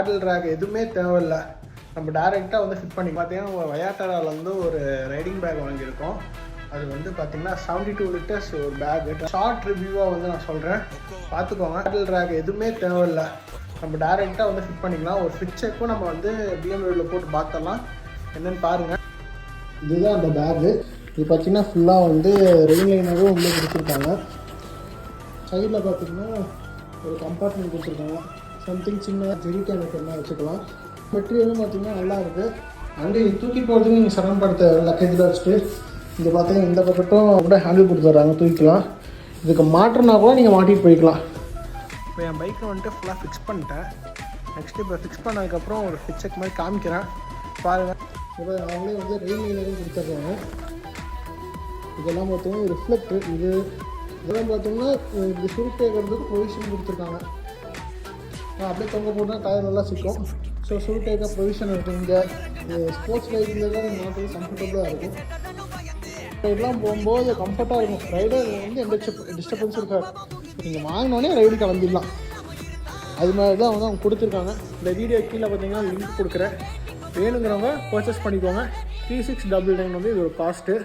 Battle rack எதுவுமே தேவையில்லை, நம்ம டேரெக்டாக வந்து ஃபிட் பண்ணி பார்த்தீங்கன்னா வயாட்டாராவில் வந்து ஒரு ரைடிங் பேக் வாங்கியிருக்கோம். அது வந்து பார்த்தீங்கன்னா 72 லிட்டர்ஸ் ஒரு பேக்கு. ஷார்ட் ரிவ்யூவாக வந்து நான் சொல்கிறேன், பார்த்துக்கோங்க. பேட்டில் ரேக் எதுவுமே தேவையில்லை, நம்ம டேரெக்டாக வந்து ஃபிட் பண்ணிக்கலாம். ஒரு ஃபிட் செக்கும் நம்ம வந்து பிஎம்டபிள்யூவில் போட்டு பார்த்தலாம், என்னென்னு பாருங்கள். இதுதான் அந்த பேக்கு. இது பார்த்தீங்கன்னா ஃபுல்லாக வந்து ரெயின் லைனரும் உள்ளே கொடுத்துருக்காங்க. சைடில் பார்த்தீங்கன்னா ஒரு கம்பார்ட்மெண்ட் கொடுத்துருக்காங்க, சம்திங் சின்ன ஜெரிக்கான எல்லாம் வச்சுக்கலாம். மெட்டீரியலும் பார்த்தீங்கன்னா நல்லா இருக்குது. அங்கே தூக்கி போகிறதுக்கு நீங்கள் சிரமப்படுத்த லக்கேஜில் வச்சுட்டு இங்கே பார்த்தீங்கன்னா இந்த பக்கட்டும் கூட ஹேண்டில் கொடுத்துட்றாங்க, தூக்கிக்கலாம். இதுக்கு மாட்டினா கூட நீங்கள் மாட்டிட்டு போய்க்கலாம். இப்போ என் பைக்கை வந்துட்டு ஃபுல்லாக ஃபிக்ஸ் பண்ணிட்டேன். நெக்ஸ்ட்டு இப்போ ஃபிக்ஸ் பண்ணதுக்கப்புறம் ஒரு ஃபிட் செக் மாதிரி காமிக்கிறேன், பாருங்கள். இப்போ அவங்களே வந்து ரெயின் லைனரும் கொடுத்துட்றாங்க. இதெல்லாம் பார்த்தீங்கன்னா ரிஃப்ளெக்டர், இதெல்லாம் பார்த்தீங்கன்னா இது சுருட்டு வைக்கிறதுக்கு ப்ரொவிஷன் கொடுத்துருக்காங்க. அப்படியே தொங்க போட்டால் டயர் நல்லா சிக்கும். ஸோ சுருட்டு வைக்க ப்ரொவிஷன் இருக்குது. இங்கே ஸ்போர்ட்ஸ் பைக்கில் தான் மாட்டுறது கம்ஃபர்டபுளாக இருக்கும். ரைடெலாம் போகும்போது கம்ஃபர்ட்டாக இருக்கும். ரைடர் வந்து எந்த டிஸ்டர்பன்ஸும் இருக்காது. நீங்கள் வாங்கினோடனே ரைடு கிளம்பிடலாம். அது மாதிரி தான் வந்து அவங்க கொடுத்துருக்காங்க. இந்த வீடியோ கீழே பார்த்தீங்கன்னா லிங்க் கொடுக்குறேன், வேணுங்கிறவங்க பர்ச்சேஸ் பண்ணிக்கோங்க. 3699 வந்து இது ஒரு காஸ்ட்டு.